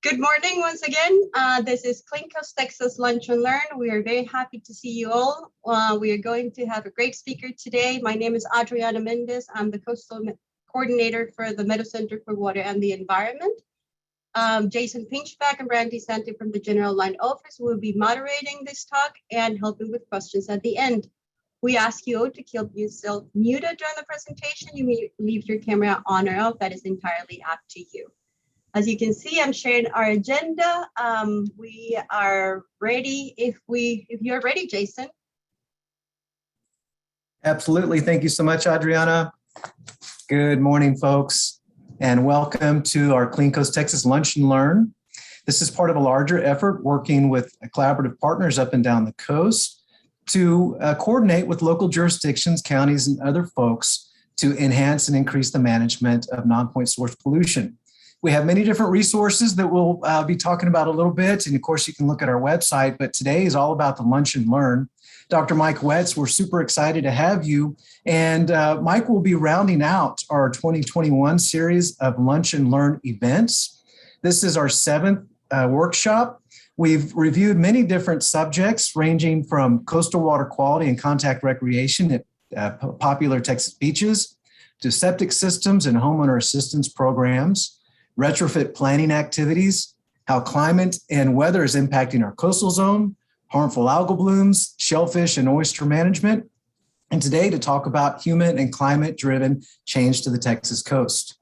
Good morning once again. This is Clean Coast Texas Lunch and Learn. We are very happy to see you all. We are going to have a great speaker today. My name is Adriana Mendez. I'm the Coastal Coordinator for the Meadow Center for Water and the Environment. Jason Pinchback and Randy Santi from the General Line Office will be moderating this talk and helping with questions at the end. We ask you all to keep yourself muted during the presentation. You may leave your camera on or off. That is entirely up to you. As you can see, I'm sharing our agenda. We are ready if you're ready, Jason. Absolutely. Thank you so much, Adriana. Good morning, folks, and welcome to our Clean Coast Texas Lunch and Learn. This is part of a larger effort working with collaborative partners up and down the coast to coordinate with local jurisdictions, counties, and other folks to enhance and increase the management of non-point source pollution. We have many different resources that we'll be talking about a little bit. And of course, you can look at our website, but today is all about the Lunch and Learn. Dr. Mike Wetz, we're super excited to have you. And Mike will be rounding out our 2021 series of Lunch and Learn events. This is our 7th workshop. We've reviewed many different subjects ranging from coastal water quality and contact recreation at popular Texas beaches to septic systems and homeowner assistance programs, retrofit planning activities, how climate and weather is impacting our coastal zone, harmful algal blooms, shellfish and oyster management, and today to talk about human and climate-driven change to the Texas coast.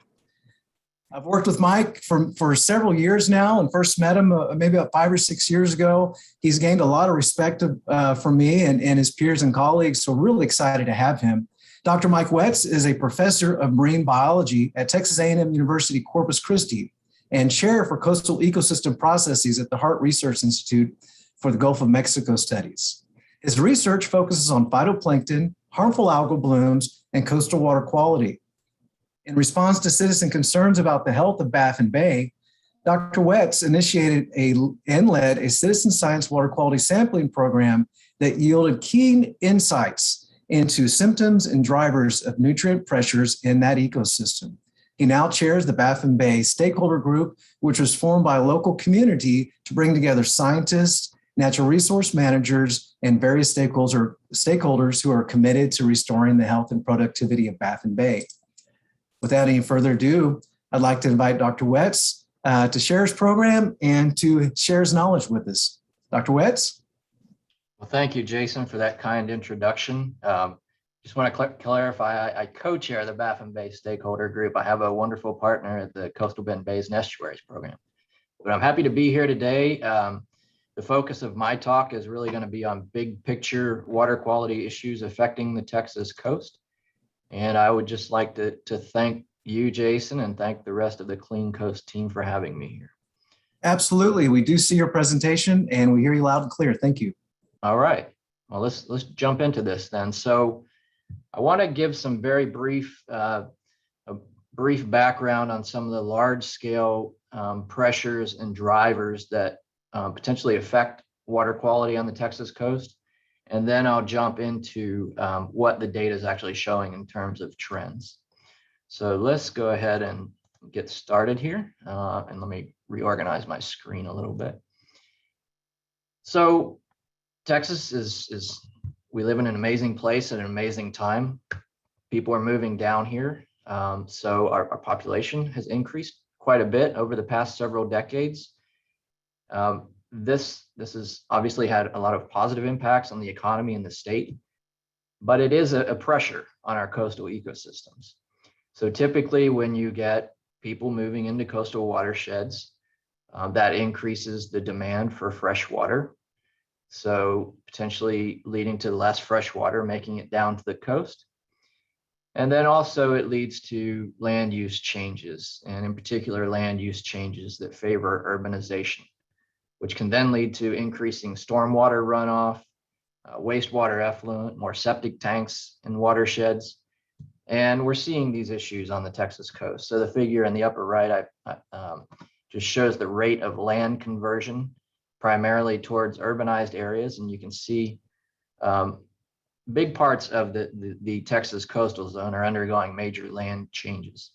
I've worked with Mike for several years now and first met him maybe about 5 or 6 years ago. He's gained a lot of respect from me and his peers and colleagues, so really excited to have him. Dr. Mike Wetz is a professor of marine biology at Texas A&M University-Corpus Christi and chair for coastal ecosystem processes at the Harte Research Institute for the Gulf of Mexico Studies. His research focuses on phytoplankton, harmful algal blooms, and coastal water quality. In response to citizen concerns about the health of Baffin Bay, Dr. Wetz initiated and led a citizen science water quality sampling program that yielded keen insights into symptoms and drivers of nutrient pressures in that ecosystem. He now chairs the Baffin Bay Stakeholder Group, which was formed by a local community to bring together scientists, natural resource managers, and various stakeholders who are committed to restoring the health and productivity of Baffin Bay. Without any further ado, I'd like to invite Dr. Wetz to share his program and to share his knowledge with us. Dr. Wetz? Well, thank you, Jason, for that kind introduction. Just want to clarify, I co-chair the Baffin Bay Stakeholder Group. I have a wonderful partner at the Coastal Bend Bays and Estuaries program. But I'm happy to be here today. The focus of my talk is really going to be on big picture water quality issues affecting the Texas coast. And I would just like to thank you, Jason, and thank the rest of the Clean Coast team for having me here. Absolutely. We do see your presentation and we hear you loud and clear. Thank you. All right, well, let's jump into this then. So I want to give some very brief background on some of the large scale pressures and drivers that potentially affect water quality on the Texas coast. And then I'll jump into what the data is actually showing in terms of trends. So let's go ahead and get started here. And let me reorganize my screen a little bit. So Texas we live in an amazing place at an amazing time. People are moving down here. So our population has increased quite a bit over the past several decades. This has obviously had a lot of positive impacts on the economy in the state, but it is a pressure on our coastal ecosystems. So typically when you get people moving into coastal watersheds, that increases the demand for fresh water. So potentially leading to less fresh water, making it down to the coast. And then also it leads to land use changes, and in particular land use changes that favor urbanization, which can then lead to increasing stormwater runoff, wastewater effluent, more septic tanks in watersheds. And we're seeing these issues on the Texas coast. So the figure in the upper right just shows the rate of land conversion primarily towards urbanized areas. And you can see big parts of the Texas coastal zone are undergoing major land changes.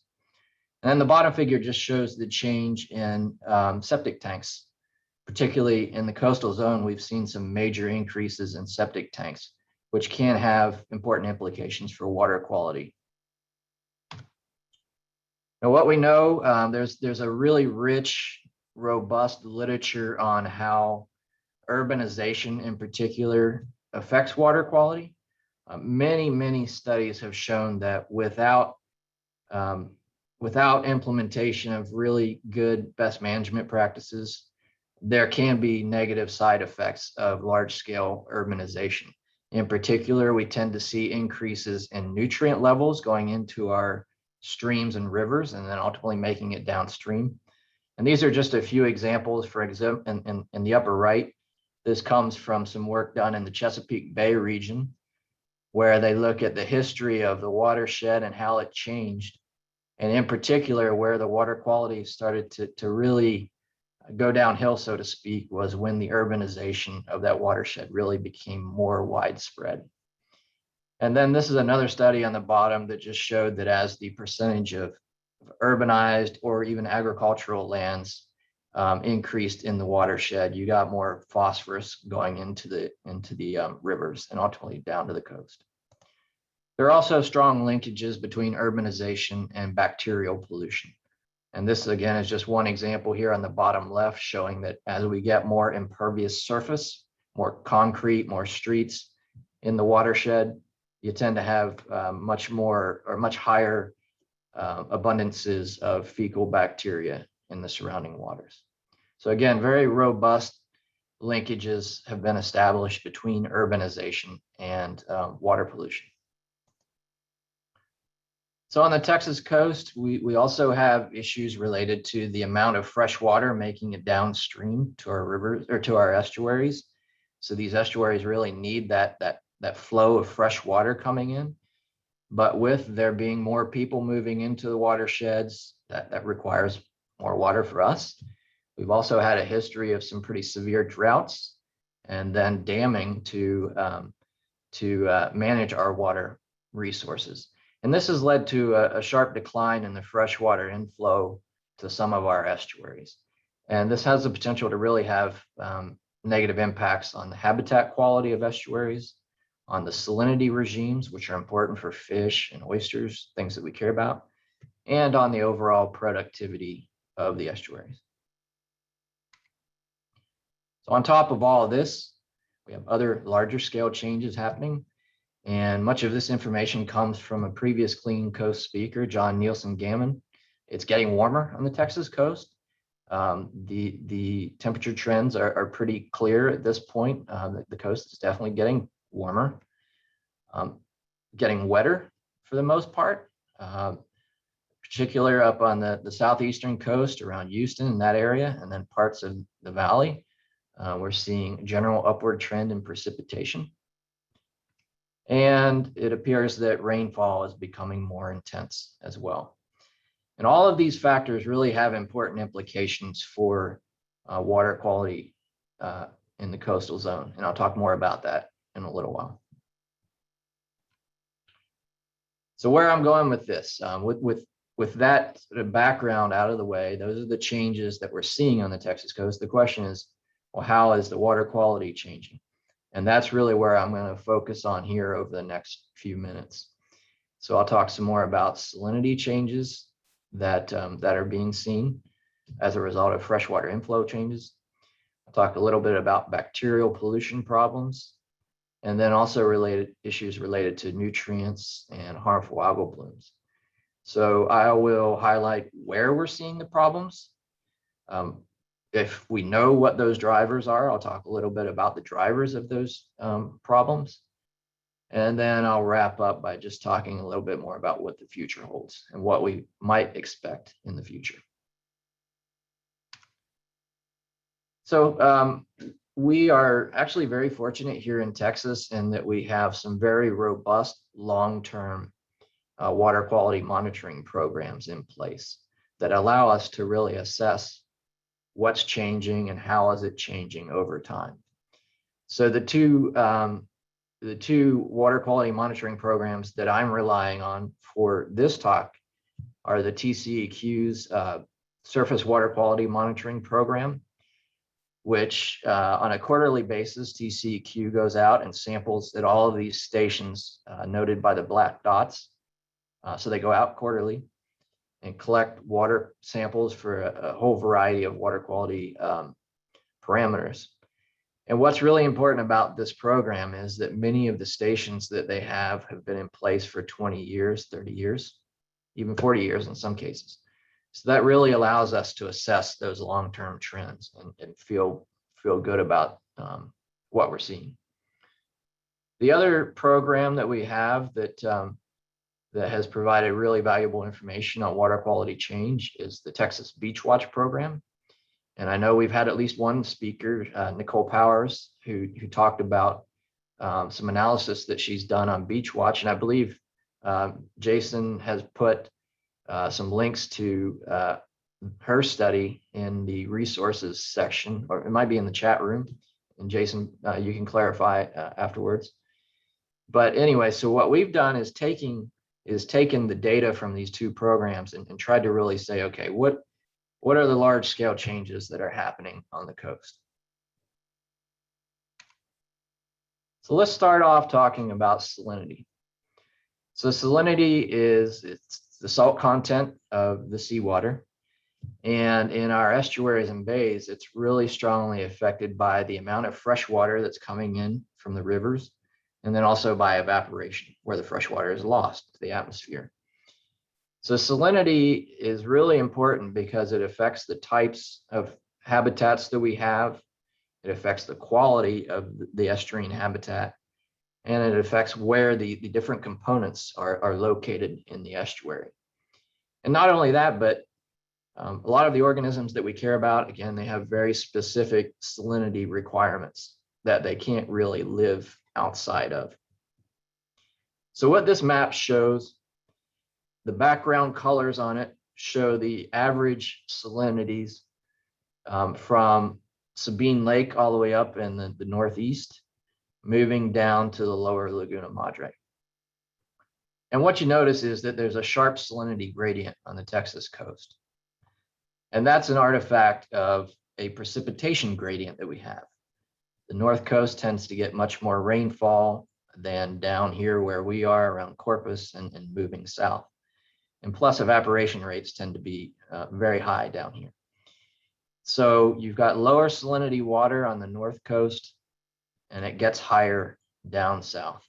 And then the bottom figure just shows the change in septic tanks, particularly in the coastal zone. We've seen some major increases in septic tanks, which can have important implications for water quality. Now, what we know, there's a really rich, robust literature on how urbanization in particular affects water quality. Many studies have shown that without implementation of really good best management practices, there can be negative side effects of large-scale urbanization. In particular, we tend to see increases in nutrient levels going into our streams and rivers, and then ultimately making it downstream. And these are just a few examples. For example, in the upper right, this comes from some work done in the Chesapeake Bay region, where they look at the history of the watershed and how it changed. And in particular, where the water quality started to really go downhill, so to speak, was when the urbanization of that watershed really became more widespread. And then this is another study on the bottom that just showed that as the percentage of urbanized or even agricultural lands increased in the watershed, you got more phosphorus going into the rivers and ultimately down to the coast. There are also strong linkages between urbanization and bacterial pollution. And this, again, is just one example here on the bottom left, showing that as we get more impervious surface, more concrete, more streets in the watershed, you tend to have much higher abundances of fecal bacteria in the surrounding waters. So again, very robust linkages have been established between urbanization and water pollution. So on the Texas coast, we also have issues related to the amount of fresh water making it downstream to our rivers or to our estuaries. So these estuaries really need that flow of fresh water coming in. But with there being more people moving into the watersheds, that requires more water for us. We've also had a history of some pretty severe droughts and then damming to manage our water resources. And this has led to a sharp decline in the freshwater inflow to some of our estuaries. And this has the potential to really have negative impacts on the habitat quality of estuaries, on the salinity regimes, which are important for fish and oysters, things that we care about, and on the overall productivity of the estuaries. So on top of all of this, we have other larger scale changes happening. And much of this information comes from a previous Clean Coast speaker, John Nielsen Gammon. It's getting warmer on the Texas coast. The temperature trends are pretty clear at this point. The coast is definitely getting warmer, getting wetter for the most part, particularly up on the southeastern coast around Houston and that area, and then parts of the valley. We're seeing a general upward trend in precipitation. And it appears that rainfall is becoming more intense as well. And all of these factors really have important implications for water quality in the coastal zone. And I'll talk more about that in a little while. So where I'm going with this, with that sort of background out of the way, those are the changes that we're seeing on the Texas coast. The question is, well, how is the water quality changing? And that's really where I'm going to focus on here over the next few minutes. So I'll talk some more about salinity changes that are being seen as a result of freshwater inflow changes. I'll talk a little bit about bacterial pollution problems, and then also issues related to nutrients and harmful algal blooms. So I will highlight where we're seeing the problems. If we know what those drivers are, I'll talk a little bit about the drivers of those problems. And then I'll wrap up by just talking a little bit more about what the future holds and what we might expect in the future. So we are actually very fortunate here in Texas in that we have some very robust long-term water quality monitoring programs in place that allow us to really assess what's changing and how is it changing over time. So the two water quality monitoring programs that I'm relying on for this talk are the TCEQ's Surface Water Quality Monitoring Program, which on a quarterly basis, TCEQ goes out and samples at all of these stations noted by the black dots. So they go out quarterly and collect water samples for a whole variety of water quality parameters. And what's really important about this program is that many of the stations that they have been in place for 20 years, 30 years, even 40 years in some cases. So that really allows us to assess those long-term trends and feel good about what we're seeing. The other program that we have that has provided really valuable information on water quality change is the Texas Beach Watch program. And I know we've had at least one speaker, Nicole Powers, who talked about some analysis that she's done on Beach Watch. And I believe Jason has put some links to her study in the resources section, or it might be in the chat room. And Jason, you can clarify afterwards. But anyway, so what we've done is taken the data from these two programs and tried to really say, okay, what are the large scale changes that are happening on the coast? So let's start off talking about salinity. So salinity it's the salt content of the seawater. And in our estuaries and bays, it's really strongly affected by the amount of fresh water that's coming in from the rivers, and then also by evaporation, where the fresh water is lost to the atmosphere. So salinity is really important because it affects the types of habitats that we have. It affects the quality of the estuarine habitat, and it affects where the different components are located in the estuary. And not only that, but a lot of the organisms that we care about, again, they have very specific salinity requirements that they can't really live outside of. So what this map shows, the background colors on it show the average salinities from Sabine Lake all the way up in the northeast, moving down to the lower Laguna Madre. And what you notice is that there's a sharp salinity gradient on the Texas coast. And that's an artifact of a precipitation gradient that we have. The North Coast tends to get much more rainfall than down here where we are around Corpus and moving south. And plus evaporation rates tend to be very high down here. So you've got lower salinity water on the North Coast, and it gets higher down south.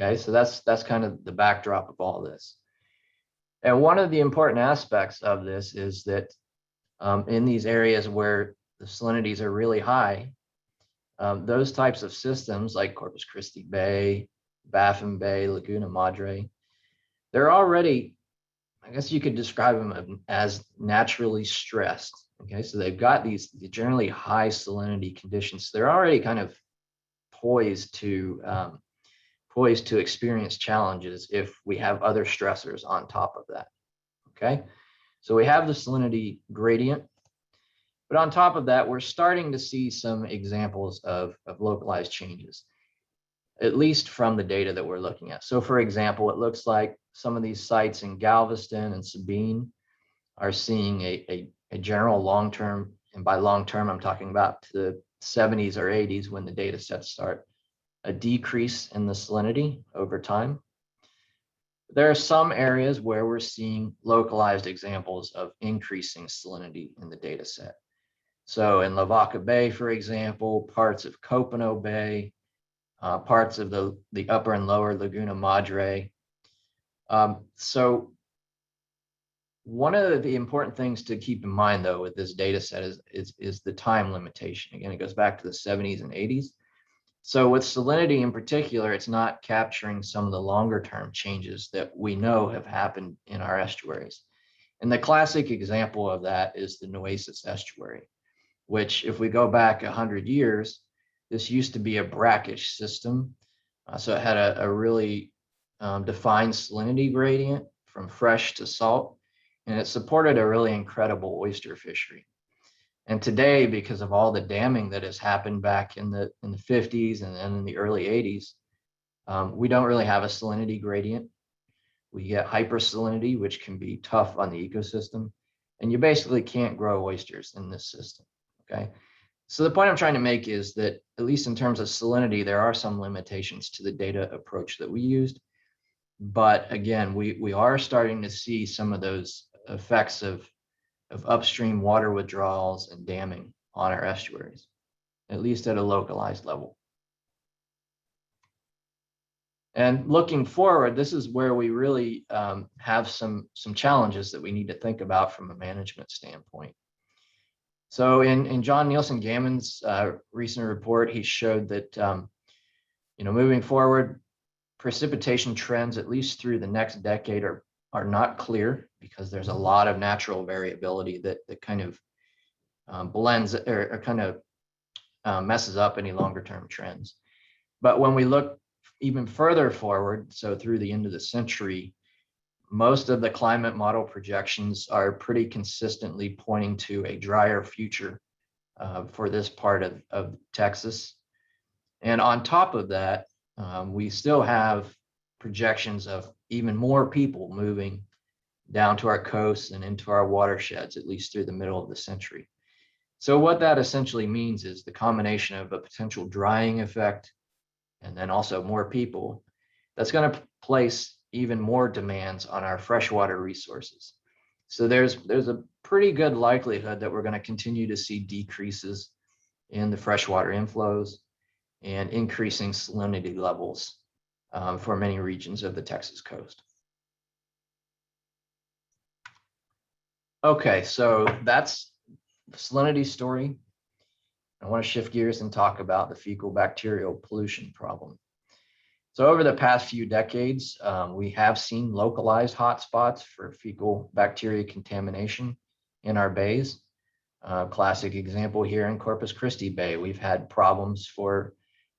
Okay, so that's kind of the backdrop of all this. And one of the important aspects of this is that in these areas where the salinities are really high, those types of systems like Corpus Christi Bay, Baffin Bay, Laguna Madre, they're already, I guess you could describe them as naturally stressed. Okay, so they've got these generally high salinity conditions. They're already kind of poised to experience challenges if we have other stressors on top of that. Okay, so we have the salinity gradient, but on top of that, we're starting to see some examples of localized changes, at least from the data that we're looking at. So for example, it looks like some of these sites in Galveston and Sabine are seeing a general long-term, and by long-term, I'm talking about the 70s or 80s when the data sets start, a decrease in the salinity over time. There are some areas where we're seeing localized examples of increasing salinity in the data set. So in Lavaca Bay, for example, parts of Copano Bay, parts of the upper and lower Laguna Madre. So one of the important things to keep in mind, though, with this data set is the time limitation. Again, it goes back to the 70s and 80s. So with salinity in particular, it's not capturing some of the longer term changes that we know have happened in our estuaries. And the classic example of that is the Nueces estuary, which if we go back 100 years, this used to be a brackish system. So it had a really defined salinity gradient from fresh to salt, and it supported a really incredible oyster fishery. And today, because of all the damming that has happened back in the 50s and then in the early 80s, we don't really have a salinity gradient. We get hypersalinity, which can be tough on the ecosystem. And you basically can't grow oysters in this system, okay? So the point I'm trying to make is that, at least in terms of salinity, there are some limitations to the data approach that we used. But again, we are starting to see some of those effects of upstream water withdrawals and damming on our estuaries, at least at a localized level. And looking forward, this is where we really have some challenges that we need to think about from a management standpoint. So in John Nielsen Gammon's recent report, he showed that moving forward, precipitation trends, at least through the next decade, are not clear, because there's a lot of natural variability that kind of blends or kind of messes up any longer term trends. But when we look even further forward, so through the end of the century, most of the climate model projections are pretty consistently pointing to a drier future for this part of Texas. And on top of that, we still have projections of even more people moving down to our coasts and into our watersheds, at least through the middle of the century. So what that essentially means is the combination of a potential drying effect and then also more people, that's going to place even more demands on our freshwater resources. So there's a pretty good likelihood that we're going to continue to see decreases in the freshwater inflows and increasing salinity levels for many regions of the Texas coast. Okay, so that's the salinity story. I want to shift gears and talk about the fecal bacterial pollution problem. So over the past few decades, we have seen localized hotspots for fecal bacteria contamination in our bays. Classic example here in Corpus Christi Bay, we've had problems for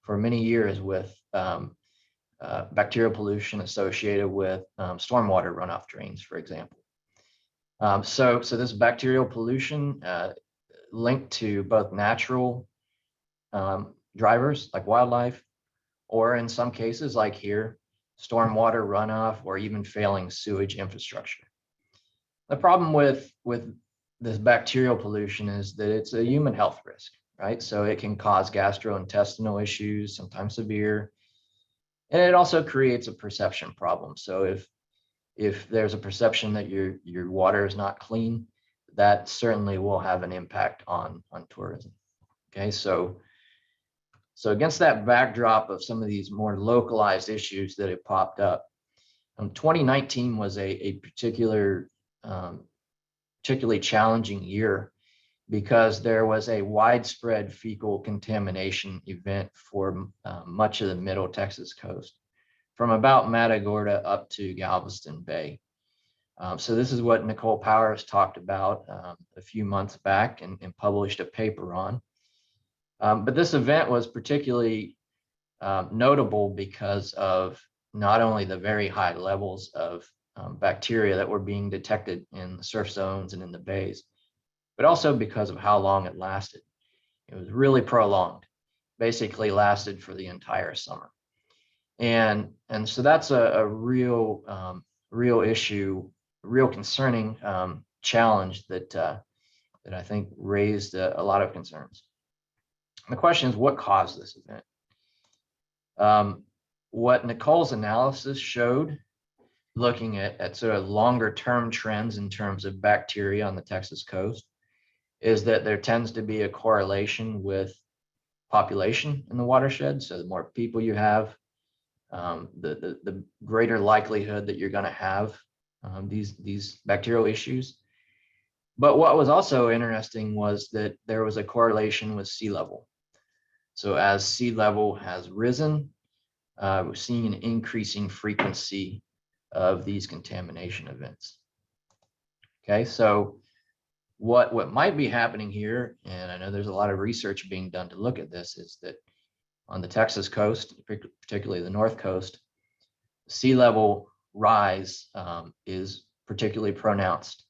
many years with bacterial pollution associated with stormwater runoff drains, for example. So this bacterial pollution linked to both natural drivers like wildlife, or in some cases like here, stormwater runoff or even failing sewage infrastructure. The problem with this bacterial pollution is that it's a human health risk, right? So it can cause gastrointestinal issues, sometimes severe, and it also creates a perception problem. So if there's a perception that your water is not clean, that certainly will have an impact on tourism. Okay, so against that backdrop of some of these more localized issues that have popped up, 2019 was a particularly challenging year because there was a widespread fecal contamination event for much of the middle Texas coast, from about Matagorda up to Galveston Bay. So this is what Nicole Powers talked about a few months back and published a paper on. But this event was particularly notable because of not only the very high levels of bacteria that were being detected in the surf zones and in the bays, but also because of how long it lasted. It was really prolonged, basically lasted for the entire summer. And so that's a real issue, real concerning challenge that I think raised a lot of concerns. The question is, what caused this event? What Nicole's analysis showed, looking at sort of longer term trends in terms of bacteria on the Texas coast, is that there tends to be a correlation with population in the watershed. So the more people you have, the greater likelihood that you're going to have these bacterial issues. But what was also interesting was that there was a correlation with sea level. So as sea level has risen, we're seeing an increasing frequency of these contamination events. Okay, so what might be happening here, and I know there's a lot of research being done to look at this, is that on the Texas coast, particularly the North Coast, sea level rise is particularly pronounced.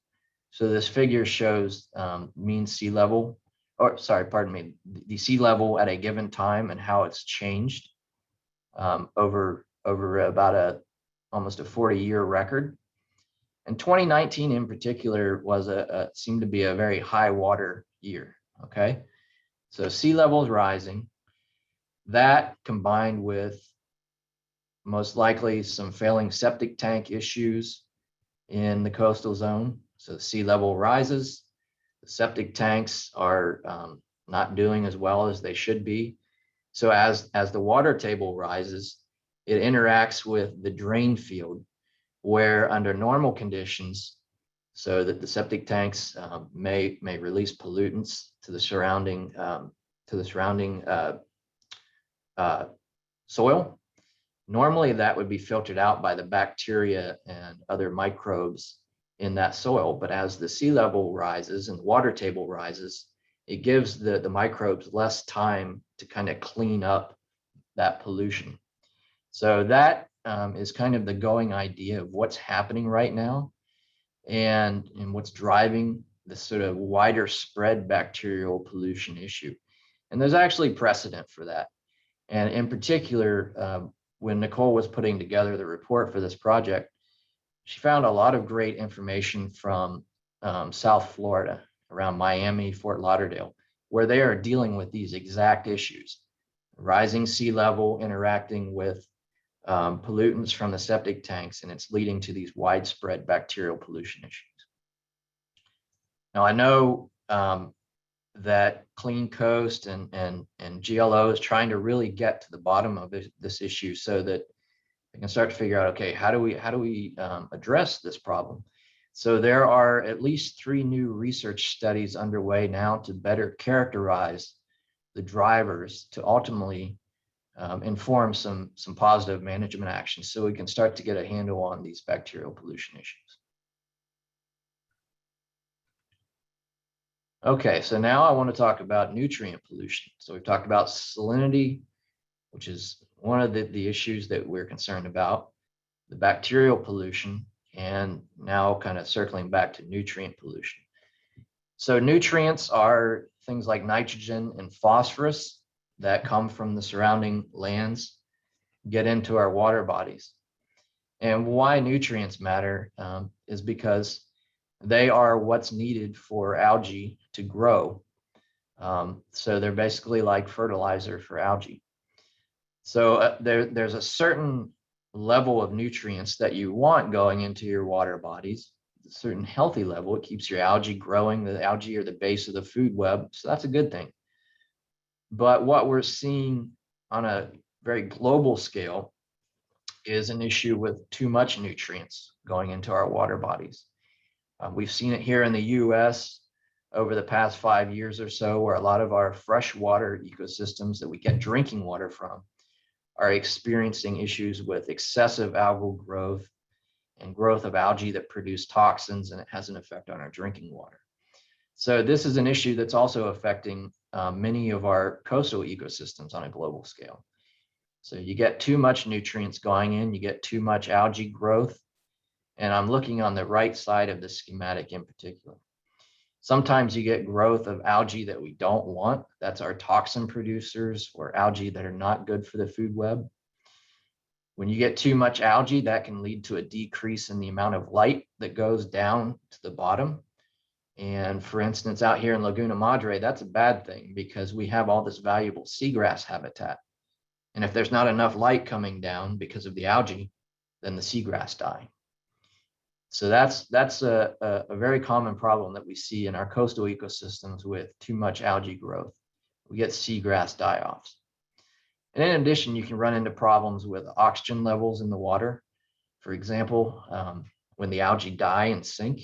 So this figure shows mean sea level, or sorry, pardon me, the sea level at a given time and how it's changed over about almost a 40-year record. And 2019 in particular was seemed to be a very high water year, okay? So sea levels rising, that combined with most likely some failing septic tank issues in the coastal zone. So sea level rises, the septic tanks are not doing as well as they should be. So as the water table rises, it interacts with the drain field, where under normal conditions, so that the septic tanks may release pollutants to the surrounding soil. Normally that would be filtered out by the bacteria and other microbes in that soil. But as the sea level rises and the water table rises, it gives the microbes less time to kind of clean up that pollution. So that is kind of the going idea of what's happening right now and what's driving this sort of wider spread bacterial pollution issue. And there's actually precedent for that. And in particular, when Nicole was putting together the report for this project, she found a lot of great information from South Florida, around Miami, Fort Lauderdale, where they are dealing with these exact issues. Rising sea level interacting with pollutants from the septic tanks, and it's leading to these widespread bacterial pollution issues. Now, I know that Clean Coast and GLO is trying to really get to the bottom of this issue so that they can start to figure out, okay, how do we address this problem? So there are at least 3 new research studies underway now to better characterize the drivers to ultimately inform some positive management actions so we can start to get a handle on these bacterial pollution issues. Okay, so now I want to talk about nutrient pollution. So we've talked about salinity, which is one of the issues that we're concerned about, the bacterial pollution, and now kind of circling back to nutrient pollution. So nutrients are things like nitrogen and phosphorus that come from the surrounding lands, get into our water bodies. And why nutrients matter is because they are what's needed for algae to grow. So they're basically like fertilizer for algae. So there's a certain level of nutrients that you want going into your water bodies, a certain healthy level. It keeps your algae growing. The algae are the base of the food web, so that's a good thing. But what we're seeing on a very global scale is an issue with too much nutrients going into our water bodies. We've seen it here in the US over the past 5 years or so, where a lot of our freshwater ecosystems that we get drinking water from are experiencing issues with excessive algal growth and growth of algae that produce toxins, and it has an effect on our drinking water. So this is an issue that's also affecting many of our coastal ecosystems on a global scale. So you get too much nutrients going in, you get too much algae growth, and I'm looking on the right side of the schematic in particular. Sometimes you get growth of algae that we don't want. That's our toxin producers or algae that are not good for the food web. When you get too much algae, that can lead to a decrease in the amount of light that goes down to the bottom. And for instance, out here in Laguna Madre, that's a bad thing because we have all this valuable seagrass habitat. And if there's not enough light coming down because of the algae, then the seagrass die. So that's a very common problem that we see in our coastal ecosystems with too much algae growth. We get seagrass die-offs. And in addition, you can run into problems with oxygen levels in the water. For example, when the algae die and sink,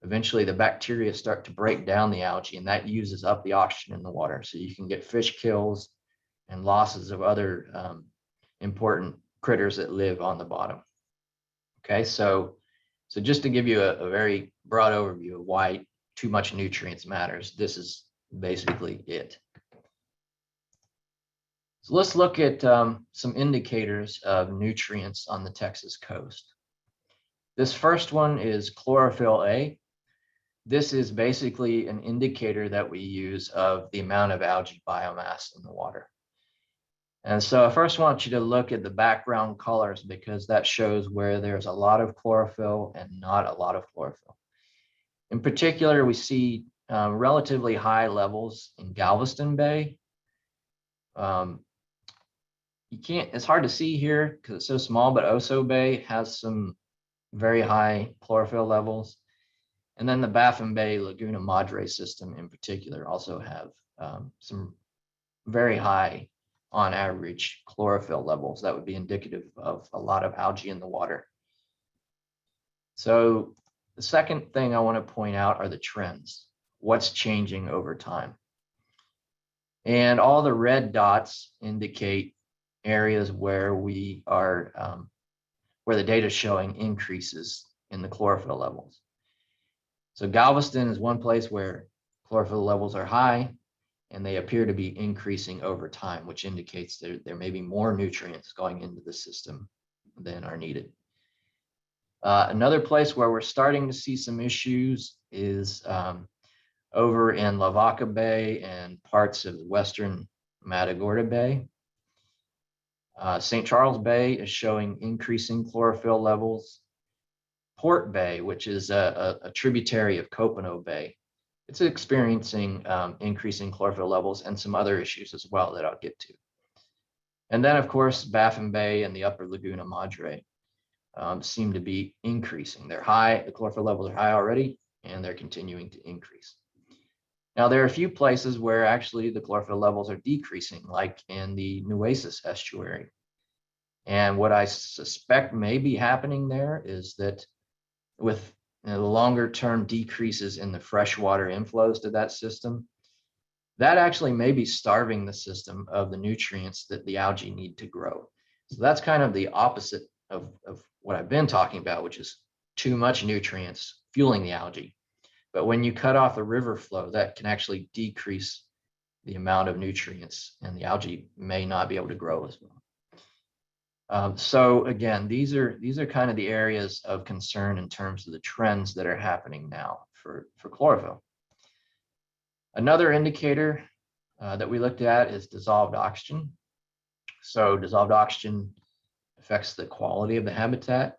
eventually the bacteria start to break down the algae, and that uses up the oxygen in the water. So you can get fish kills and losses of other important critters that live on the bottom. Okay, so just to give you a very broad overview of why too much nutrients matters, this is basically it. So let's look at some indicators of nutrients on the Texas coast. This first one is chlorophyll A. This is basically an indicator that we use of the amount of algae biomass in the water. And so I first want you to look at the background colors because that shows where there's a lot of chlorophyll and not a lot of chlorophyll. In particular, we see relatively high levels in Galveston Bay. It's hard to see here because it's so small, but Oso Bay has some very high chlorophyll levels. And then the Baffin Bay Laguna Madre system in particular also have some very high on average chlorophyll levels that would be indicative of a lot of algae in the water. So the second thing I want to point out are the trends. What's changing over time? And all the red dots indicate areas where we are, where the data is showing increases in the chlorophyll levels. So Galveston is one place where chlorophyll levels are high, and they appear to be increasing over time, which indicates there may be more nutrients going into the system than are needed. Another place where we're starting to see some issues is over in Lavaca Bay and parts of western Matagorda Bay. St. Charles Bay is showing increasing chlorophyll levels. Port Bay, which is a tributary of Copano Bay, it's experiencing increasing chlorophyll levels and some other issues as well that I'll get to. And then, of course, Baffin Bay and the upper Laguna Madre seem to be increasing. They're high, the chlorophyll levels are high already, and they're continuing to increase. Now, there are a few places where actually the chlorophyll levels are decreasing, like in the Nueces estuary. And what I suspect may be happening there is that with the longer term decreases in the freshwater inflows to that system, that actually may be starving the system of the nutrients that the algae need to grow. So that's kind of the opposite of what I've been talking about, which is too much nutrients fueling the algae. But when you cut off the river flow, that can actually decrease the amount of nutrients, and the algae may not be able to grow as well. So again, these are kind of the areas of concern in terms of the trends that are happening now for chlorophyll. Another indicator that we looked at is dissolved oxygen. So dissolved oxygen affects the quality of the habitat.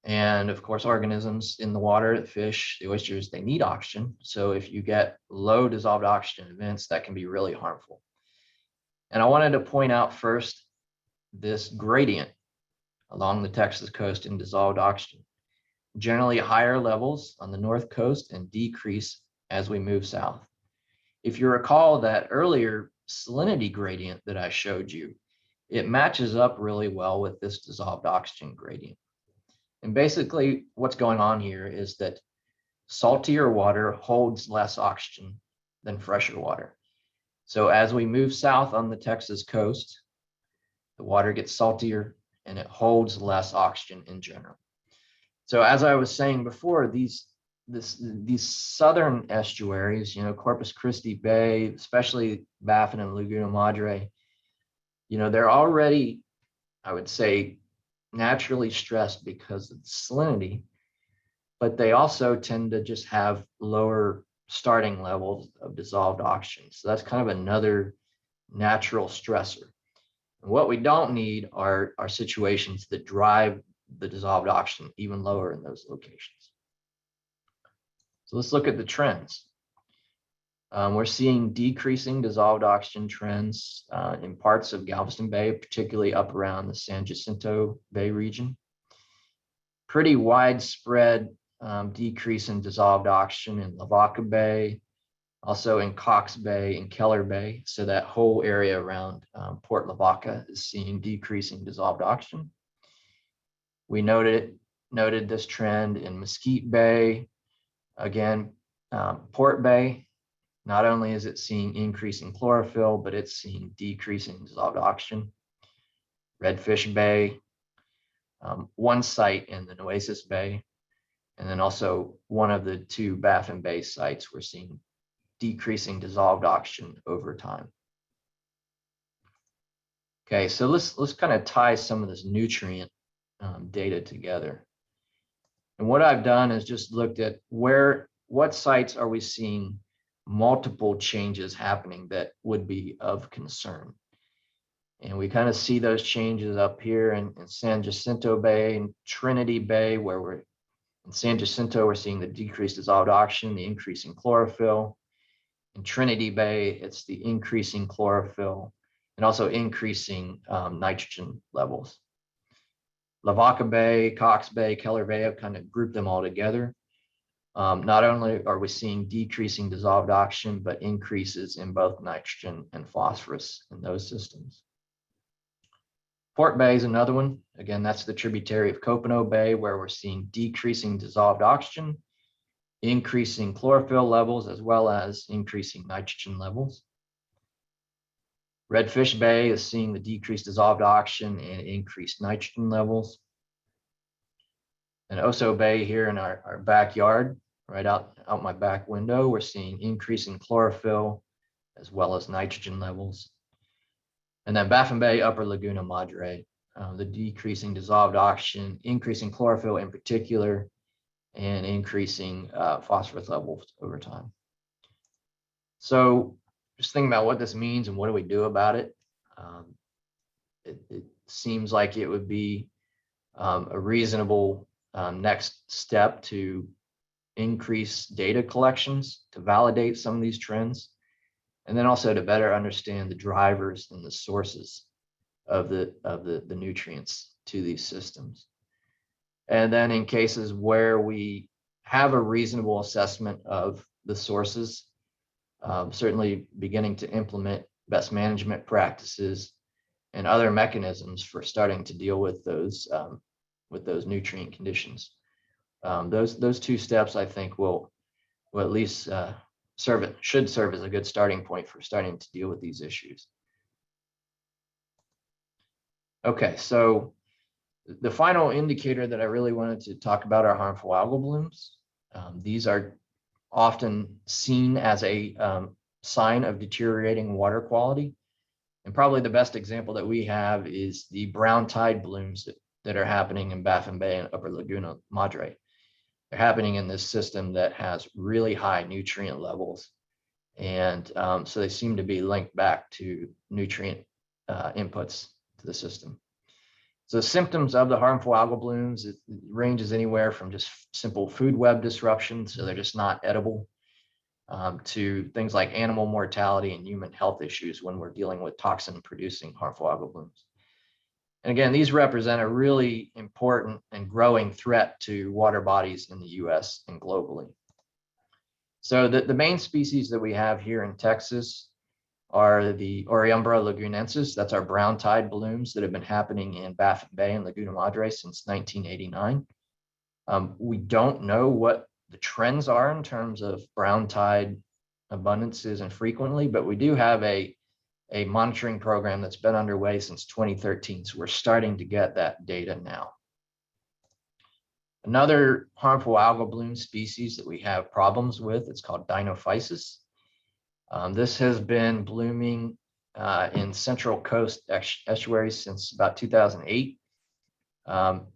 And of course, organisms in the water, the fish, the oysters, they need oxygen. So if you get low dissolved oxygen events, that can be really harmful. And I wanted to point out first this gradient along the Texas coast in dissolved oxygen. Generally higher levels on the north coast and decrease as we move south. If you recall that earlier salinity gradient that I showed you, it matches up really well with this dissolved oxygen gradient. And basically what's going on here is that saltier water holds less oxygen than fresher water. So as we move south on the Texas coast, the water gets saltier and it holds less oxygen in general. So as I was saying before, these southern estuaries, Corpus Christi Bay, especially Baffin and Laguna Madre, they're already, I would say, naturally stressed because of the salinity, but they also tend to just have lower starting levels of dissolved oxygen. So that's kind of another natural stressor. And what we don't need are situations that drive the dissolved oxygen even lower in those locations. So let's look at the trends. We're seeing decreasing dissolved oxygen trends in parts of Galveston Bay, particularly up around the San Jacinto Bay region. Pretty widespread decrease in dissolved oxygen in Lavaca Bay, also in Cox Bay and Keller Bay. So that whole area around Port Lavaca is seeing decreasing dissolved oxygen. We noted this trend in Mesquite Bay. Again, Port Bay, not only is it seeing increasing chlorophyll, but it's seeing decreasing dissolved oxygen. Redfish Bay, one site in the Nueces Bay, and then also one of the two Baffin Bay sites, we're seeing decreasing dissolved oxygen over time. Okay, so let's kind of tie some of this nutrient data together. And what I've done is just looked at what sites are we seeing multiple changes happening that would be of concern. And we kind of see those changes up here in San Jacinto Bay and Trinity Bay, where we're in San Jacinto, we're seeing the decreased dissolved oxygen, the increase in chlorophyll. In Trinity Bay, it's the increasing chlorophyll and also increasing nitrogen levels. Lavaca Bay, Cox Bay, Keller Bay, I've kind of grouped them all together. Not only are we seeing decreasing dissolved oxygen, but increases in both nitrogen and phosphorus in those systems. Port Bay is another one. Again, that's the tributary of Copano Bay, where we're seeing decreasing dissolved oxygen, increasing chlorophyll levels, as well as increasing nitrogen levels. Redfish Bay is seeing the decreased dissolved oxygen and increased nitrogen levels. And Oso Bay here in our backyard, right out my back window, we're seeing increasing chlorophyll as well as nitrogen levels. And then Baffin Bay, Upper Laguna Madre, the decreasing dissolved oxygen, increasing chlorophyll in particular, and increasing phosphorus levels over time. So just thinking about what this means and what do we do about it. It seems like it would be a reasonable next step to increase data collections to validate some of these trends, and then also to better understand the drivers and the sources of the nutrients to these systems. And then in cases where we have a reasonable assessment of the sources, certainly beginning to implement best management practices and other mechanisms for starting to deal with those nutrient conditions. Those two steps, I think, will at least should serve as a good starting point for starting to deal with these issues. Okay, so the final indicator that I really wanted to talk about are harmful algal blooms. These are often seen as a sign of deteriorating water quality. And probably the best example that we have is the brown tide blooms that are happening in Baffin Bay and Upper Laguna Madre. They're happening in this system that has really high nutrient levels. And so they seem to be linked back to nutrient inputs to the system. So symptoms of the harmful algal blooms, it ranges anywhere from just simple food web disruption, so they're just not edible, to things like animal mortality and human health issues when we're dealing with toxin-producing harmful algal blooms. And again, these represent a really important and growing threat to water bodies in the US and globally. So the main species that we have here in Texas are the Oriumbra lagunensis. That's our brown tide blooms that have been happening in Baffin Bay and Laguna Madre since 1989. We don't know what the trends are in terms of brown tide abundances and frequently, but we do have a monitoring program that's been underway since 2013. So we're starting to get that data now. Another harmful algal bloom species that we have problems with, it's called Dinophysis. This has been blooming in Central Coast estuaries since about 2008.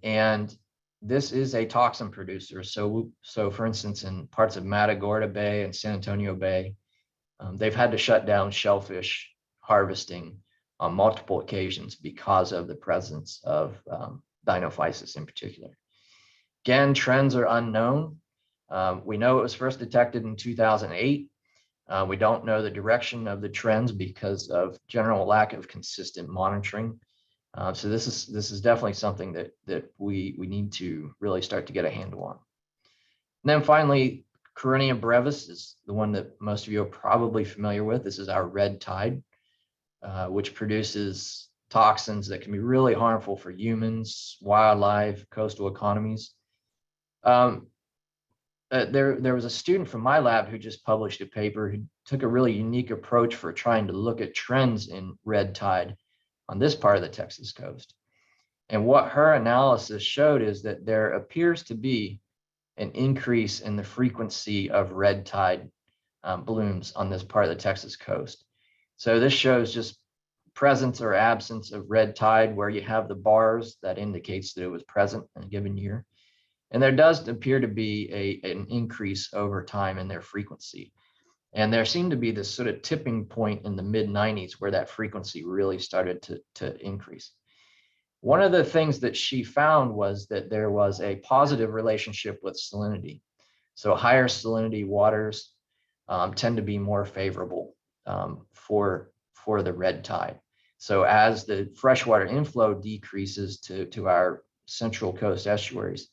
And this is a toxin producer. So for instance, in parts of Matagorda Bay and San Antonio Bay, they've had to shut down shellfish harvesting on multiple occasions because of the presence of Dinophysis in particular. Again, trends are unknown. We know it was first detected in 2008. We don't know the direction of the trends because of general lack of consistent monitoring. So this is definitely something that we need to really start to get a handle on. And then finally, Caronia brevis is the one that most of you are probably familiar with. This is our red tide, which produces toxins that can be really harmful for humans, wildlife, coastal economies. There was a student from my lab who just published a paper who took a really unique approach for trying to look at trends in red tide on this part of the Texas coast. And what her analysis showed is that there appears to be an increase in the frequency of red tide blooms on this part of the Texas coast. So this shows just presence or absence of red tide, where you have the bars that indicates that it was present in a given year. And there does appear to be an increase over time in their frequency. And there seemed to be this sort of tipping point in the mid-90s where that frequency really started to increase. One of the things that she found was that there was a positive relationship with salinity. So higher salinity waters tend to be more favorable for the red tide. So as the freshwater inflow decreases to our central coast estuaries,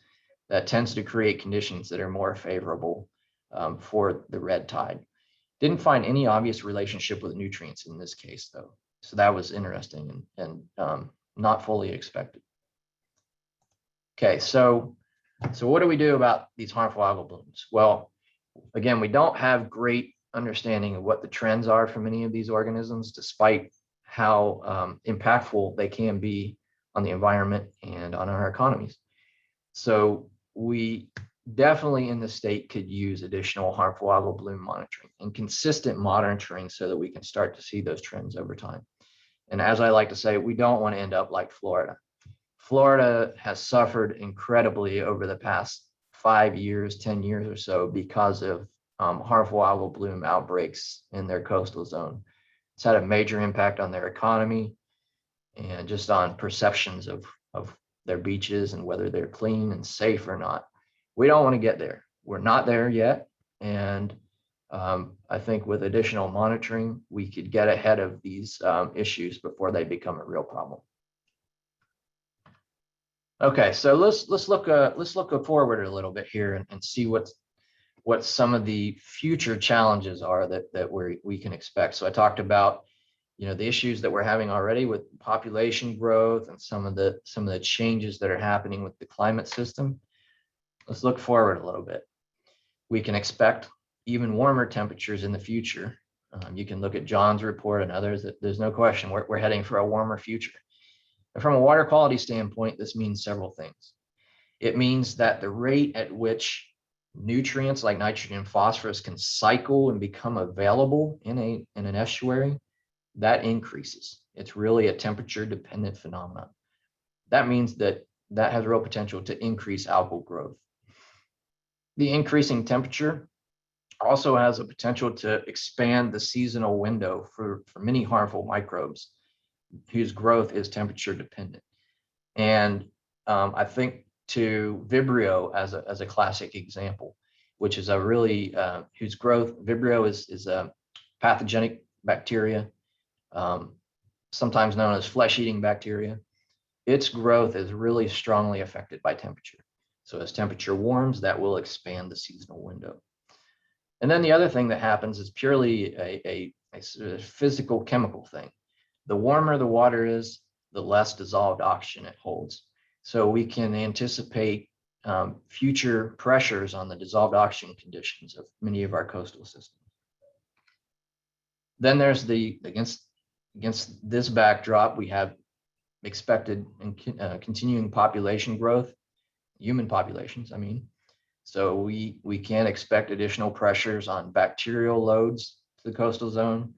that tends to create conditions that are more favorable for the red tide. Didn't find any obvious relationship with nutrients in this case, though. So that was interesting and not fully expected. Okay, so what do we do about these harmful algal blooms? Well, again, we don't have great understanding of what the trends are for many of these organisms, despite how impactful they can be on the environment and on our economies. So we definitely in the state could use additional harmful algal bloom monitoring and consistent monitoring so that we can start to see those trends over time. And as I like to say, we don't want to end up like Florida. Florida has suffered incredibly over the past 5 years, 10 years or so because of harmful algal bloom outbreaks in their coastal zone. It's had a major impact on their economy and just on perceptions of their beaches and whether they're clean and safe or not. We don't want to get there. We're not there yet. And I think with additional monitoring, we could get ahead of these issues before they become a real problem. Okay, so let's look forward a little bit here and see what some of the future challenges are that we can expect. So I talked about the issues that we're having already with population growth and some of the changes that are happening with the climate system. Let's look forward a little bit. We can expect even warmer temperatures in the future. You can look at John's report and others. There's no question we're heading for a warmer future. And from a water quality standpoint, this means several things. It means that the rate at which nutrients like nitrogen and phosphorus can cycle and become available in an estuary, that increases. It's really a temperature dependent phenomenon. That means that has real potential to increase algal growth. The increasing temperature also has a potential to expand the seasonal window for many harmful microbes whose growth is temperature dependent. And I think to Vibrio as a classic example, which is a really whose growth, Vibrio is a pathogenic bacteria, sometimes known as flesh-eating bacteria. Its growth is really strongly affected by temperature. So as temperature warms, that will expand the seasonal window. And then the other thing that happens is purely a sort of physical chemical thing. The warmer the water is, the less dissolved oxygen it holds. So we can anticipate future pressures on the dissolved oxygen conditions of many of our coastal systems. Then there's against this backdrop, we have expected and continuing population growth, human populations, I mean. So we can expect additional pressures on bacterial loads to the coastal zone,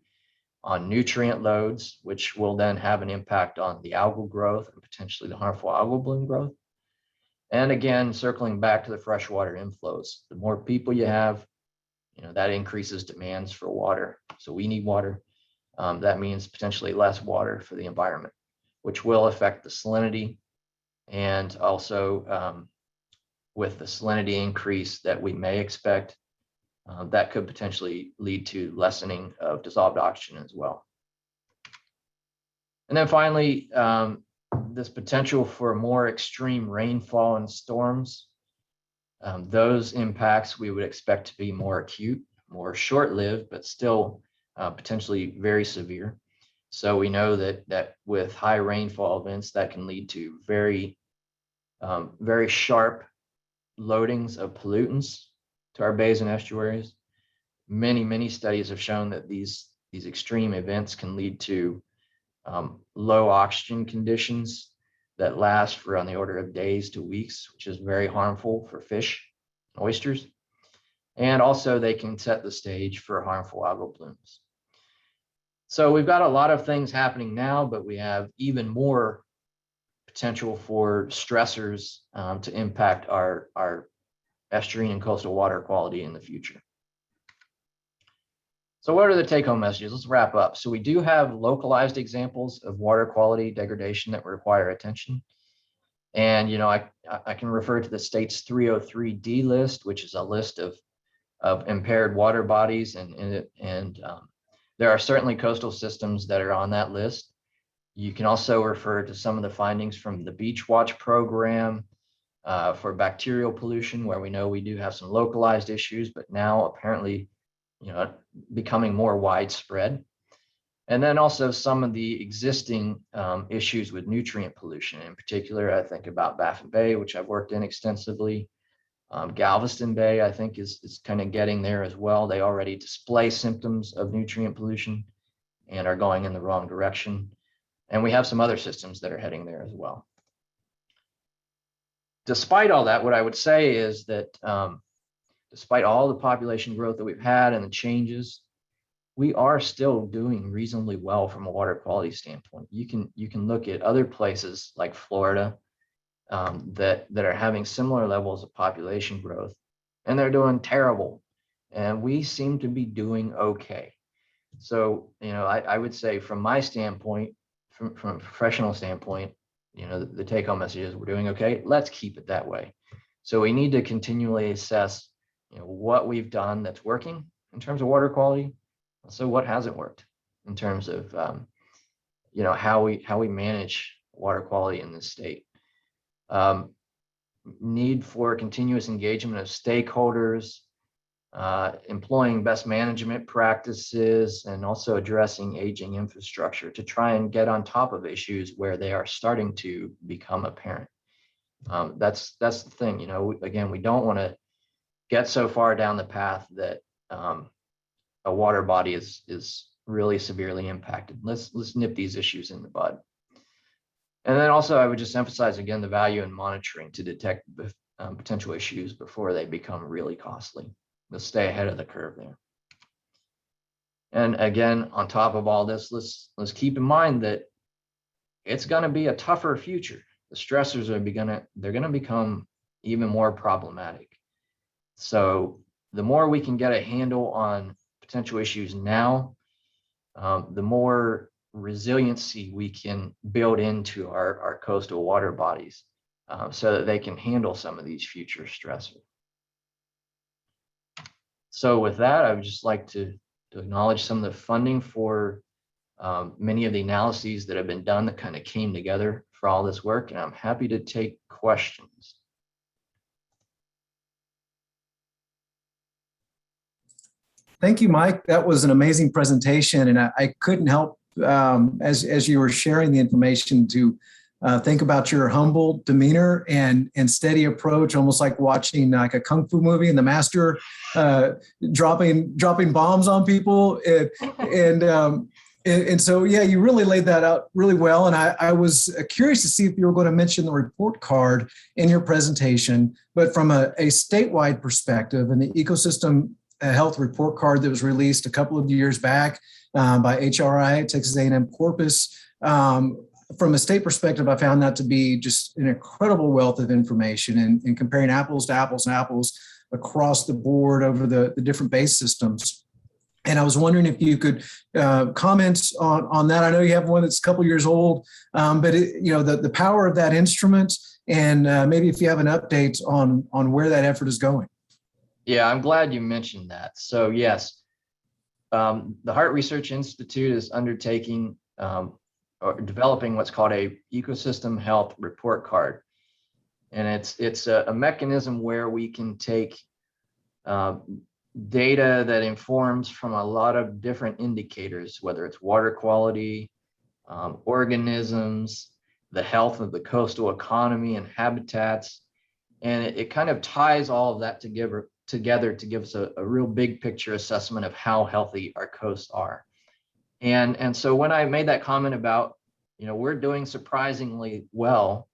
on nutrient loads, which will then have an impact on the algal growth and potentially the harmful algal bloom growth. And again, circling back to the freshwater inflows, the more people you have, that increases demands for water. So we need water. That means potentially less water for the environment, which will affect the salinity. And also with the salinity increase that we may expect, that could potentially lead to lessening of dissolved oxygen as well. And then finally, this potential for more extreme rainfall and storms. Those impacts we would expect to be more acute, more short-lived, but still potentially very severe. So we know that with high rainfall events, that can lead to very sharp loadings of pollutants to our bays and estuaries. Many studies have shown that these extreme events can lead to low oxygen conditions that last for on the order of days to weeks, which is very harmful for fish, oysters. And also they can set the stage for harmful algal blooms. So we've got a lot of things happening now, but we have even more potential for stressors to impact our estuarine and coastal water quality in the future. So what are the take-home messages? Let's wrap up. So we do have localized examples of water quality degradation that require attention. And, I can refer to the state's 303D list, which is a list of impaired water bodies. And there are certainly coastal systems that are on that list. You can also refer to some of the findings from the Beach Watch program for bacterial pollution, where we know we do have some localized issues, but now apparently, becoming more widespread. And then also some of the existing issues with nutrient pollution. In particular, I think about Baffin Bay, which I've worked in extensively. Galveston Bay, I think, is kind of getting there as well. They already display symptoms of nutrient pollution and are going in the wrong direction. And we have some other systems that are heading there as well. Despite all that, what I would say is that despite all the population growth that we've had and the changes, we are still doing reasonably well from a water quality standpoint. You can look at other places like Florida that are having similar levels of population growth, and they're doing terrible. And we seem to be doing okay. So, I would say from my standpoint, from a professional standpoint, the take-home message is we're doing okay. Let's keep it that way. So we need to continually assess, what we've done that's working in terms of water quality. So what hasn't worked in terms of, how we manage water quality in this state. Need for continuous engagement of stakeholders, employing best management practices, and also addressing aging infrastructure to try and get on top of issues where they are starting to become apparent. That's the thing, again, we don't want to get so far down the path that a water body is really severely impacted. Let's nip these issues in the bud. And then also, I would just emphasize again the value in monitoring to detect potential issues before they become really costly. Let's stay ahead of the curve there. And again, on top of all this, let's keep in mind that it's going to be a tougher future. The stressors they're going to become even more problematic. So the more we can get a handle on potential issues now, the more resiliency we can build into our coastal water bodies so that they can handle some of these future stressors. So with that, I would just like to acknowledge some of the funding for many of the analyses that have been done that kind of came together for all this work, and I'm happy to take questions. Thank you, Mike. That was an amazing presentation, and I couldn't help, as you were sharing the information, to think about your humble demeanor and steady approach, almost like watching like a kung fu movie and the master dropping bombs on people, and so yeah, you really laid that out really well. And I was curious to see if you were going to mention the report card in your presentation, but from a statewide perspective and the ecosystem health report card that was released a couple of years back by HRI, Texas A&M Corpus. From a state perspective, I found that to be just an incredible wealth of information and comparing apples to apples and apples across the board over the different base systems. And I was wondering if you could comment on that. I know you have one that's a couple years old, but the power of that instrument, and maybe if you have an update on where that effort is going. Yeah, I'm glad you mentioned that. So yes, the Harte Research Institute is undertaking or developing what's called a ecosystem health report card. And it's a mechanism where we can take data that informs from a lot of different indicators, whether it's water quality, organisms, the health of the coastal economy and habitats. And it kind of ties all of that together to give us a real big picture assessment of how healthy our coasts are. And so when I made that comment about, we're doing surprisingly well,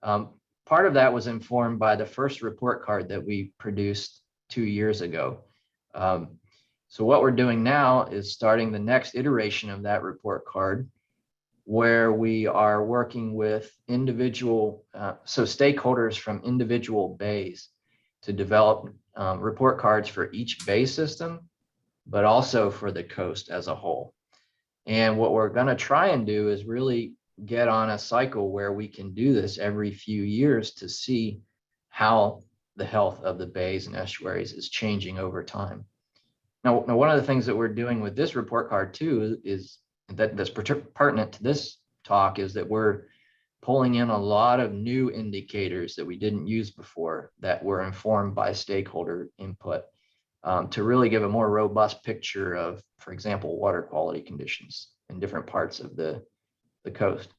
part of that was informed by the first report card that we produced 2 years ago. So what we're doing now is starting the next iteration of that report card, where we are working with stakeholders from individual bays to develop report cards for each bay system but also for the coast as a whole. And what we're going to try and do is really get on a cycle where we can do this every few years to see how the health of the bays and estuaries is changing over time. Now, one of the things that we're doing with this report card too is that's pertinent to this talk is that we're pulling in a lot of new indicators that we didn't use before that were informed by stakeholder input to really give a more robust picture of, for example, water quality conditions in different parts of the coast.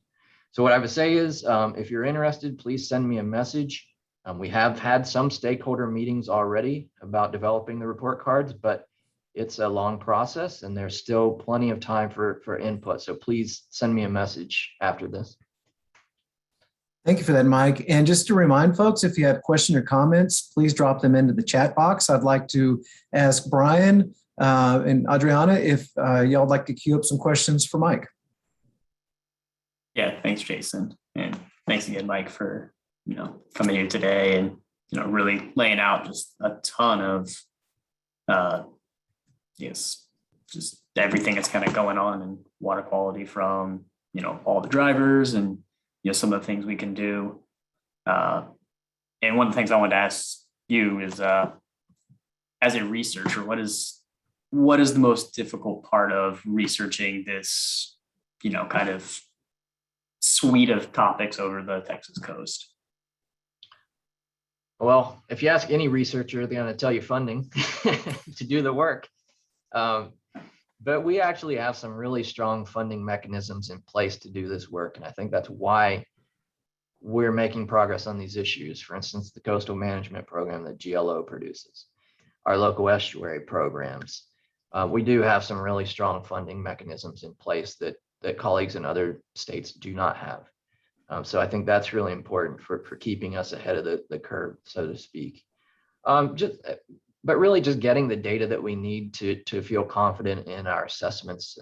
So what I would say is, if you're interested, please send me a message. We have had some stakeholder meetings already about developing the report cards, but it's a long process and there's still plenty of time for input. So please send me a message after this. Thank you for that, Mike. And just to remind folks, if you have questions or comments, please drop them into the chat box. I'd like to ask Brian and Adriana if y'all would like to queue up some questions for Mike. Yeah, thanks, Jason. And thanks again, Mike, for coming here today and really laying out just a ton of just everything that's kind of going on in water quality from all the drivers and some of the things we can do. And one of the things I wanted to ask you is, as a researcher, what is the most difficult part of researching this, kind of suite of topics over the Texas coast? Well, if you ask any researcher, they're going to tell you funding to do the work. But we actually have some really strong funding mechanisms in place to do this work. And I think that's why we're making progress on these issues. For instance, the coastal management program that GLO produces, our local estuary programs. We do have some really strong funding mechanisms in place that colleagues in other states do not have. So I think that's really important for keeping us ahead of the curve, so to speak. But really just getting the data that we need to feel confident in our assessments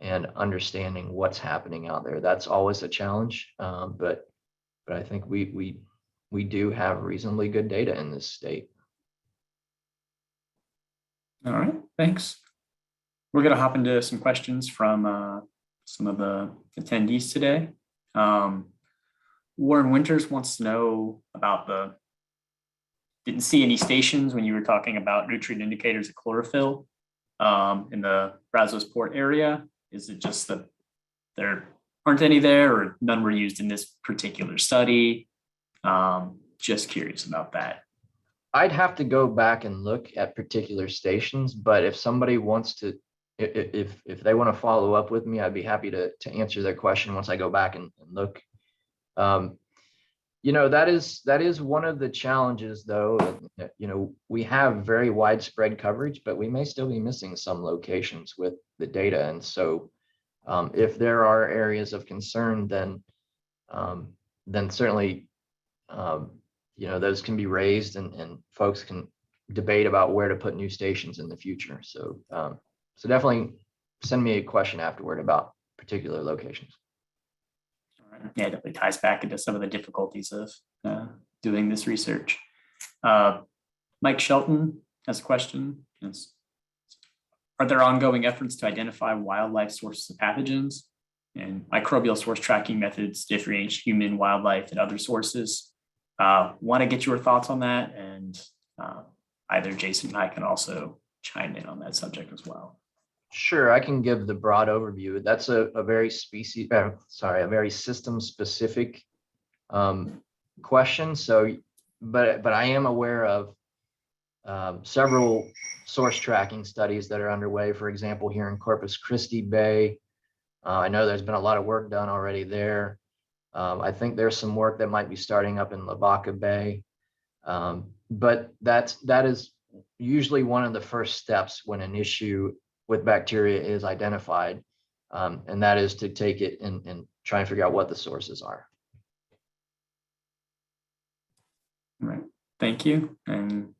and understanding what's happening out there. That's always a challenge, but I think we do have reasonably good data in this state. All right, thanks. We're going to hop into some questions from some of the attendees today. Warren Winters wants to know about didn't see any stations when you were talking about nutrient indicators of chlorophyll in the Brazos Port area. Is it just that there aren't any there or none were used in this particular study? Just curious about that. I'd have to go back and look at particular stations, but if somebody wants to, if they want to follow up with me, I'd be happy to answer their question once I go back and look. That is one of the challenges, though. We have very widespread coverage, but we may still be missing some locations with the data. And so if there are areas of concern, then certainly, those can be raised and folks can debate about where to put new stations in the future. So definitely send me a question afterward about particular locations. Yeah, it definitely ties back into some of the difficulties of doing this research. Mike Shelton has a question. Are there ongoing efforts to identify wildlife sources of pathogens and microbial source tracking methods differentiate human, wildlife, and other sources? Want to get your thoughts on that, and either Jason and I can also chime in on that subject as well. Sure, I can give the broad overview. That's a very very system-specific question. So, but I am aware of several source tracking studies that are underway. For example, here in Corpus Christi Bay, I know there's been a lot of work done already there. I think there's some work that might be starting up in Lavaca Bay, but that is usually one of the first steps when an issue with bacteria is identified, and that is to take it and try and figure out what the sources are. All right, thank you. And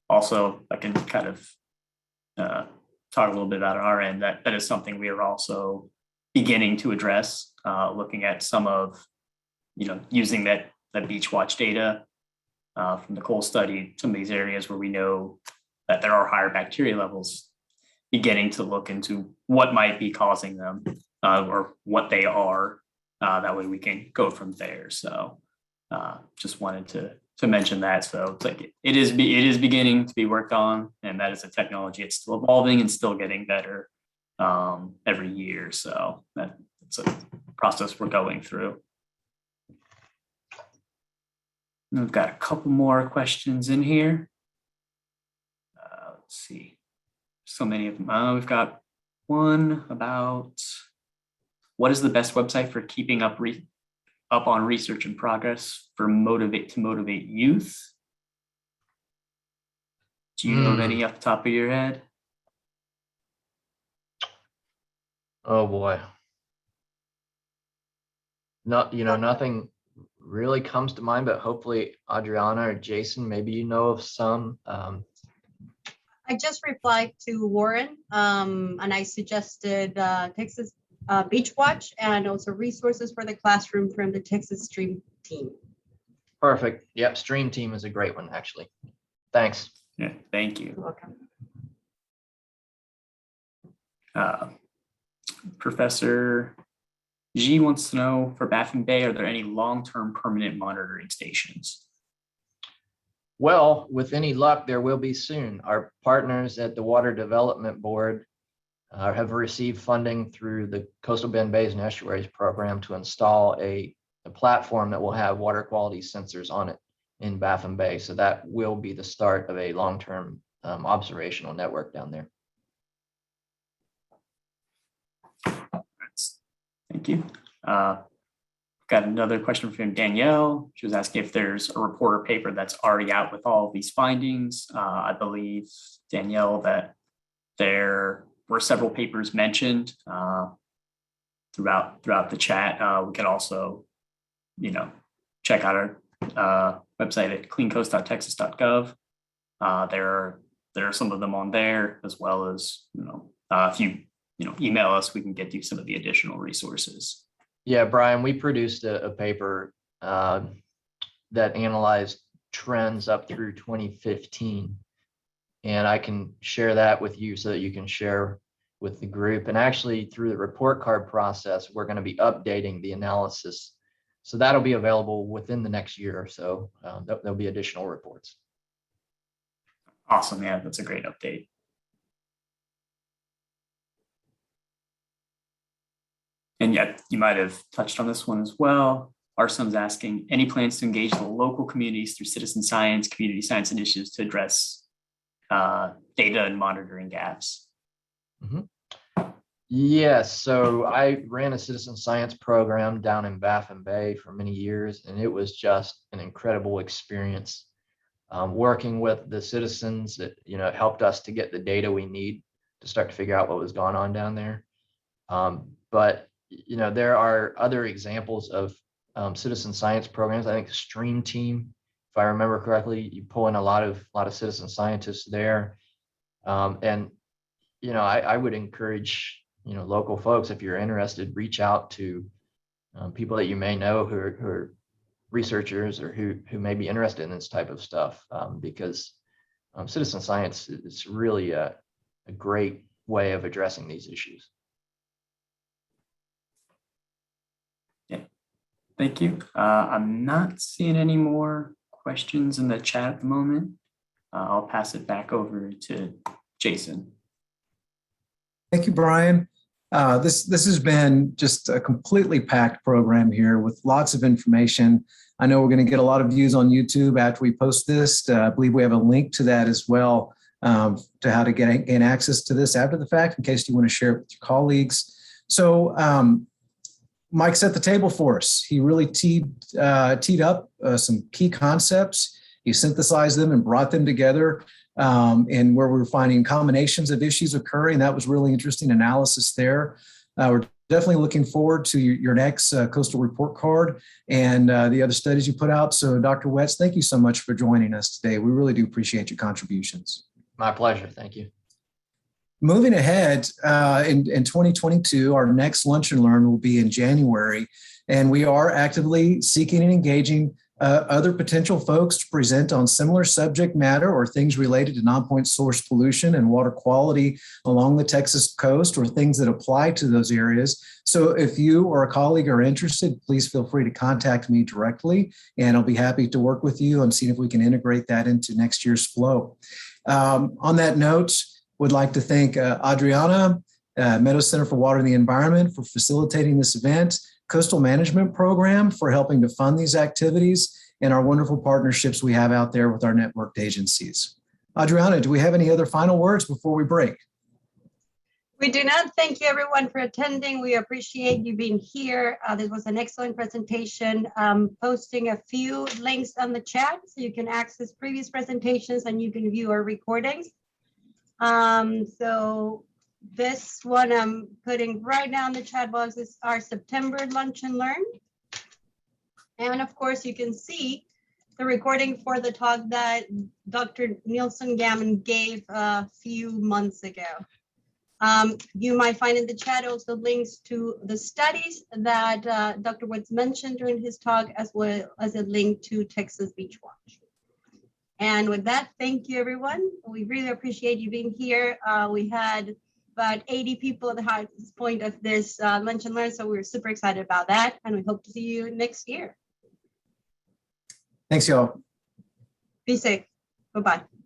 also, I can kind of talk a little bit about our end. That is something we are also beginning to address, looking at some of, using that beach watch data from the coal study, some of these areas where we know that there are higher bacteria levels beginning to look into what might be causing them or what they are. That way we can go from there. So just wanted to mention that. So it's like it is beginning to be worked on, and that is a technology. It's still evolving and still getting better every year. So that's a process we're going through. And we've got a couple more questions in here. Let's see. So many of them. We've got one about what is the best website for keeping up on research and progress to motivate youth? Do you know of any off the top of your head? Oh boy. Nothing really comes to mind, but hopefully Adriana or Jason, maybe you know of some. I just replied to Warren, and I suggested Texas Beach Watch and also resources for the classroom from the Texas Stream team. Perfect. Yep, Stream Team is a great one, actually. Thanks. Yeah, thank you. You're welcome. Professor G wants to know, for Baffin Bay, are there any long-term permanent monitoring stations? Well, with any luck, there will be soon. Our partners at the Water Development Board have received funding through the Coastal Bend Bays and Estuaries program to install a platform that will have water quality sensors on it in Baffin Bay. So that will be the start of a long-term observational network down there. Thank you. Got another question from Danielle. She was asking if there's a report or paper that's already out with all of these findings. I believe, Danielle, that there were several papers mentioned throughout the chat. We could also, check out our website at cleancoast.texas.gov. There are some of them on there, as well as if you email us, we can get you some of the additional resources. Yeah, Brian, we produced a paper that analyzed trends up through 2015. And I can share that with you so that you can share with the group. And actually, through the report card process, we're going to be updating the analysis. So that'll be available within the next year or so. There'll be additional reports. Awesome. Yeah, that's a great update. And yet, you might have touched on this one as well. Arsum's asking, any plans to engage the local communities through citizen science, community science initiatives to address data and monitoring gaps? Mm-hmm. Yes, so I ran a citizen science program down in Baffin Bay for many years, and it was just an incredible experience. Working with the citizens, that it helped us to get the data we need to start to figure out what was going on down there. But there are other examples of citizen science programs. I think the Stream Team, if I remember correctly, you pull in a lot of citizen scientists there. And I would encourage local folks, if you're interested, reach out to people that you may know who are researchers or who may be interested in this type of stuff, because citizen science is really a great way of addressing these issues. Thank you. I'm not seeing any more questions in the chat at the moment. I'll pass it back over to Jason. Thank you, Brian. This has been just a completely packed program here with lots of information. I know we're going to get a lot of views on YouTube after we post this. I believe we have a link to that as well, to how to gain access to this after the fact, in case you want to share it with your colleagues. So Mike set the table for us. He really teed up some key concepts. He synthesized them and brought them together, and where we were finding combinations of issues occurring. That was really interesting analysis there. We're definitely looking forward to your next coastal report card and the other studies you put out. So Dr. Wetz, thank you so much for joining us today. We really do appreciate your contributions. My pleasure. Thank you. Moving ahead, in 2022, our next Lunch and Learn will be in January, and we are actively seeking and engaging other potential folks to present on similar subject matter or things related to non-point source pollution and water quality along the Texas coast or things that apply to those areas. So if you or a colleague are interested, please feel free to contact me directly, and I'll be happy to work with you and see if we can integrate that into next year's flow. On that note, would like to thank Adriana, Meadows Center for Water and the Environment for facilitating this event, Coastal Management Program for helping to fund these activities, and our wonderful partnerships we have out there with our networked agencies. Adriana, do we have any other final words before we break? We do not. Thank you everyone for attending. We appreciate you being here. This was an excellent presentation. Posting a few links on the chat so you can access previous presentations and you can view our recordings. So this one I'm putting right now in the chat box is our September Lunch and Learn. And of course, you can see the recording for the talk that Dr. Nielsen Gammon gave a few months ago. You might find in the chat also links to the studies that Dr. Wetz mentioned during his talk, as well as a link to Texas Beach Watch. And with that, thank you, everyone. We really appreciate you being here. We had about 80 people at the highest point of this Lunch and Learn, so we're super excited about that, and we hope to see you next year. Thanks, y'all. Be safe. Bye-bye.